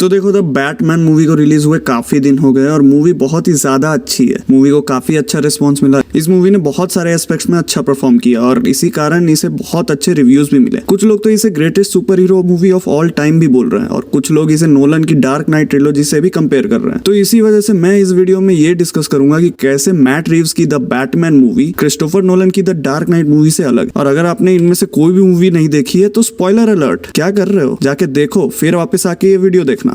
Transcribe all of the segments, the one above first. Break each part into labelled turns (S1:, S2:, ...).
S1: तो देखो, the Batman movie को रिलीज हुए काफी दिन हो गए और मूवी बहुत ही ज्यादा अच्छी है। मूवी को काफी अच्छा रिस्पांस मिला। इस मूवी ने बहुत सारे एस्पेक्ट्स में अच्छा परफॉर्म किया और इसी कारण इसे बहुत अच्छे रिव्यूज भी मिले। कुछ लोग तो इसे greatest super hero movie of all time भी बोल रहे हैं और कुछ लोग इसे नोलन की डार्क नाइट ट्रिलॉजी से भी कंपेयर कर रहे हैं। तो इसी वजह से मैं इस वीडियो में ये डिस्कस करूंगा कि कैसे मैट रीव्स की the Batman movie Christopher Nolan की द डार्क नाइट मूवी से अलग। और अगर आपने इनमें से कोई भी मूवी नहीं देखी है तो स्पॉइलर अलर्ट, क्या कर रहे हो, जाके देखो फिर वापस आके ये वीडियो देखना।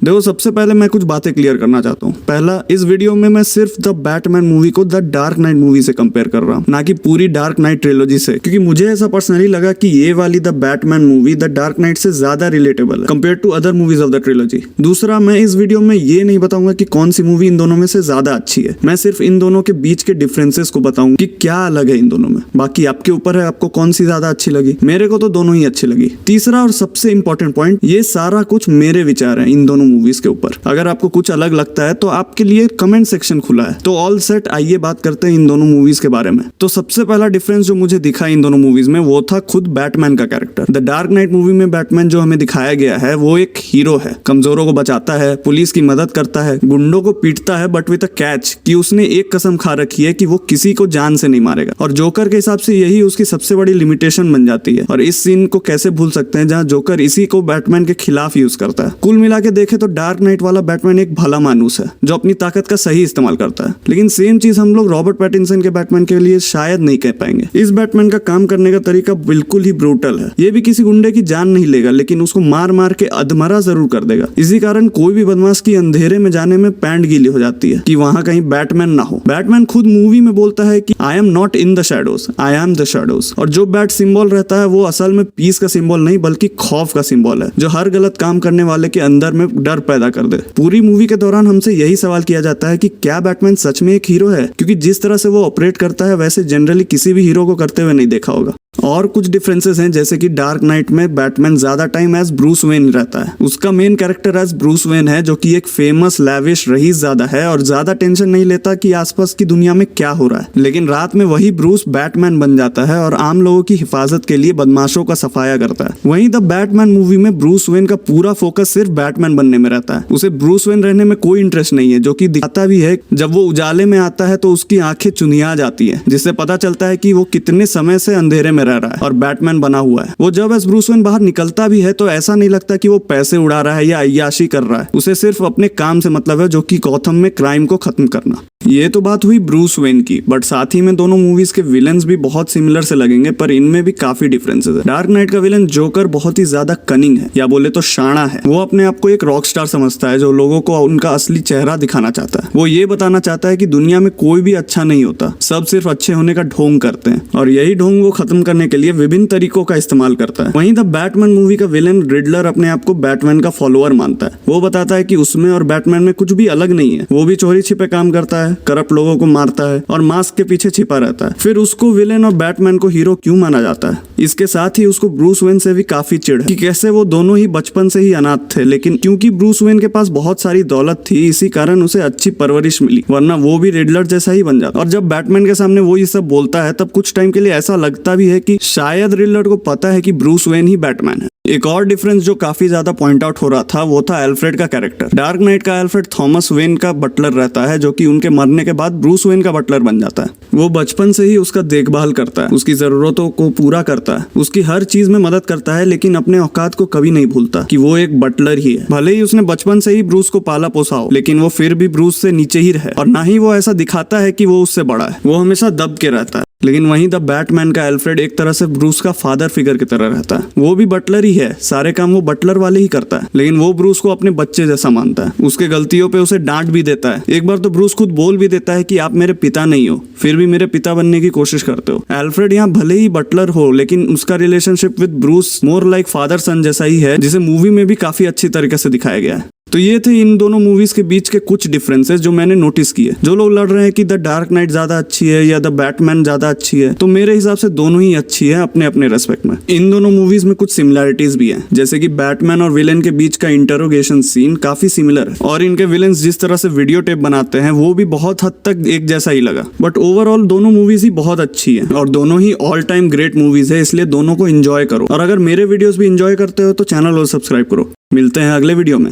S1: देखो, सबसे पहले मैं कुछ बातें क्लियर करना चाहता हूँ। पहला, इस वीडियो में मैं सिर्फ द बैटमैन मूवी को द डार्क नाइट मूवी से कंपेयर कर रहा हूँ, ना कि पूरी डार्क नाइट ट्रिलॉजी से, क्योंकि मुझे ऐसा पर्सनली लगा कि ये वाली the Batman movie the dark knight से ज्यादा रिलेटेबल है compare to other movies of the trilogy. दूसरा, मैं इस वीडियो में ये नहीं बताऊंगा कि कौन सी मूवी इन दोनों में से ज्यादा अच्छी है। मैं सिर्फ इन दोनों के बीच के डिफरेंसेस को बताऊंगा कि क्या अलग है इन दोनों में। बाकी आपके ऊपर है, आपको कौन सी ज्यादा अच्छी लगी। मेरे को तो दोनों ही अच्छी लगी। तीसरा और सबसे इंपॉर्टेंट पॉइंट, ये सारा कुछ मेरे विचार है इन दोनों मूवीज के ऊपर। अगर आपको कुछ अलग लगता है तो आपके लिए कमेंट सेक्शन खुला है। तो ऑल सेट, आइए बात करते हैं इन दोनों मूवीज के बारे में। तो सबसे पहला डिफरेंस जो मुझे दिखा इन दोनों मूवीज में वो था खुद बैटमैन का character. The dark night movie में बैटमैन जो हमें दिखाया गया है वो एक हीरो है, कमजोरों को बचाता है, पुलिस की मदद करता है, गुंडों को पीटता है, बट विद अ कैच कि उसने एक कसम खा रखी है कि वो किसी को जान से नहीं मारेगा। और जोकर के हिसाब से यही उसकी सबसे बड़ी लिमिटेशन बन जाती है। और इस सीन को कैसे भूल सकते हैं जहाँ जोकर इसी को बैटमैन के खिलाफ यूज करता है। कुल मिला के देखे तो डार्क नाइट वाला बैटमैन एक भला मानुस है जो अपनी ताकत का सही इस्तेमाल करता है। लेकिन सेम चीज हम लोग रॉबर्ट पैटिंसन के बैटमैन के लिए शायद नहीं कह पाएंगे। इस बैटमैन का काम करने का तरीका बिल्कुल ही ब्रूटल है। ये भी किसी गुंडे की जान नहीं लेगा, लेकिन उसको मार मार के अधमरा जरूर कर देगा। इसी कारण कोई भी बदमाश की अंधेरे में जाने में पैंट गीली हो जाती है कि वहां कहीं बैटमैन ना हो। बैटमैन खुद मूवी में बोलता है कि I am not in the shadows, I am the shadows. और जो बैट सिंबल रहता है वो असल में पीस का सिंबल नहीं बल्कि खौफ का सिंबल है, जो हर गलत काम करने वाले के अंदर में डर पैदा कर दे। पूरी मूवी के दौरान हमसे यही सवाल किया जाता है कि क्या बैटमैन सच में एक हीरो है, क्योंकि जिस तरह से वो ऑपरेट करता है वैसे जनरली किसी भी हीरो को करते हुए नहीं देखा होगा। और कुछ डिफरेंसेस हैं, जैसे कि डार्क नाइट में बैटमैन ज्यादा टाइम एज ब्रूस वेन रहता है। उसका main character as Bruce Wayne है, जो कि एक फेमस लैविश रईस ज्यादा है और ज्यादा टेंशन नहीं लेता कि आसपास की दुनिया में क्या हो रहा है। लेकिन रात में वही ब्रूस बैटमैन बन जाता है और आम लोगों की हिफाजत के लिए बदमाशों का सफाया करता है। वहीं द बैटमैन मूवी में ब्रूस वेन का पूरा फोकस सिर्फ बैटमैन बनने में रहता है। उसे ब्रूस वेन रहने में कोई इंटरेस्ट नहीं है, जो कि दिखाता भी है। जब वो उजाले में आता है तो उसकी आंखें चुनिया जाती है, जिससे पता चलता है कि वो कितने समय से अंधेरे में रह रहा है और बैटमैन बना हुआ है। वो जब एस ब्रूस वेन बाहर निकलता भी है तो ऐसा नहीं लगता कि वो पैसे उड़ा रहा है या अय्याशी कर रहा है। उसे सिर्फ अपने काम से मतलब है, जो कि गॉथम में क्राइम को खत्म करना। ये तो बात हुई ब्रूस वेन की, बट साथ ही में दोनों मूवीज के विलन्स भी बहुत सिमिलर से लगेंगे, पर इनमें भी काफी डिफरेंसेस है। डार्क नाइट का विलन जोकर बहुत ही ज्यादा कनिंग है, या बोले तो शाना है। वो अपने आप को एक रॉक स्टार समझता है जो लोगों को उनका असली चेहरा दिखाना चाहता है। वो ये बताना चाहता है कि दुनिया में कोई भी अच्छा नहीं होता, सब सिर्फ अच्छे होने का ढोंग करते हैं, और यही ढोंग वो खत्म करने के लिए विभिन्न तरीकों का इस्तेमाल करता है। वहीं द बैटमैन मूवी का विलन रिडलर अपने आप को बैटमैन का फॉलोअर मानता है। वो बताता है कि उसमें और बैटमैन में कुछ भी अलग नहीं है। वो भी चोरी छिपे काम करता है, करप्ट लोगों को मारता है और मास्क के पीछे छिपा रहता है। फिर उसको विलेन और बैटमैन को हीरो क्यों माना जाता है? इसके साथ ही उसको ब्रूस वेन से भी काफी चिढ़ है कि कैसे वो दोनों ही बचपन से ही अनाथ थे, लेकिन क्योंकि ब्रूस वेन के पास बहुत सारी दौलत थी इसी कारण उसे अच्छी परवरिश मिली, वरना वो भी रिडलर जैसा ही बन जाता। और जब बैटमैन के सामने वो ये सब बोलता है तब कुछ टाइम के लिए ऐसा लगता भी है कि शायद रिडलर को पता है कि ब्रूस वेन ही बैटमैन है। एक और डिफरेंस जो काफी ज्यादा पॉइंट आउट हो रहा था वो था एल्फ्रेड का कैरेक्टर। डार्क नाइट का एल्फ्रेड थॉमस वेन का बटलर रहता है, जो कि उनके मरने के बाद ब्रूस वेन का बटलर बन जाता है। वो बचपन से ही उसका देखभाल करता है, उसकी जरूरतों को पूरा करता है, उसकी हर चीज में मदद करता है, लेकिन अपने औकात को कभी नहीं भूलता कि वो एक बटलर ही है। भले ही उसने बचपन से ही ब्रूस को पाला पोसा हो, लेकिन वो फिर भी ब्रूस से नीचे ही रहे, और ना ही वो ऐसा दिखाता है कि वो उससे बड़ा है। वो हमेशा दब के रहता है। लेकिन वहीं द बैटमैन का एल्फ्रेड एक तरह से ब्रूस का फादर फिगर की तरह रहता है। वो भी बटलर ही है, सारे काम वो बटलर वाले ही करता है, लेकिन वो ब्रूस को अपने बच्चे जैसा मानता है। उसके गलतियों पे उसे डांट भी देता है। एक बार तो ब्रूस खुद बोल भी देता है कि आप मेरे पिता नहीं हो, फिर भी मेरे पिता बनने की कोशिश करते हो। एल्फ्रेड यहाँ भले ही बटलर हो, लेकिन उसका relationship with Bruce more like father son जैसा ही है, जिसे मूवी में भी काफी अच्छी तरीके से दिखाया गया है। तो ये थे इन दोनों मूवीज के बीच के कुछ डिफरेंसेस जो मैंने नोटिस किए। जो लोग लड़ रहे हैं कि द डार्क नाइट ज्यादा अच्छी है या द बैटमैन ज्यादा अच्छी है, तो मेरे हिसाब से दोनों ही अच्छी है अपने अपने रेस्पेक्ट में। इन दोनों मूवीज में कुछ सिमिलैरिटीज भी हैं, जैसे कि बैटमैन और विलेन के बीच का इंटरोगेशन सीन काफी सिमिलर है, और इनके विलेन्स जिस तरह से वीडियो टेप बनाते हैं वो भी बहुत हद तक एक जैसा ही लगा। बट ओवरऑल दोनों मूवीज ही बहुत अच्छी है और दोनों ही ऑल टाइम ग्रेट मूवीज है, इसलिए दोनों को एंजॉय करो। और अगर मेरे वीडियोस भी एंजॉय करते हो तो चैनल और सब्सक्राइब करो। मिलते हैं अगले वीडियो में।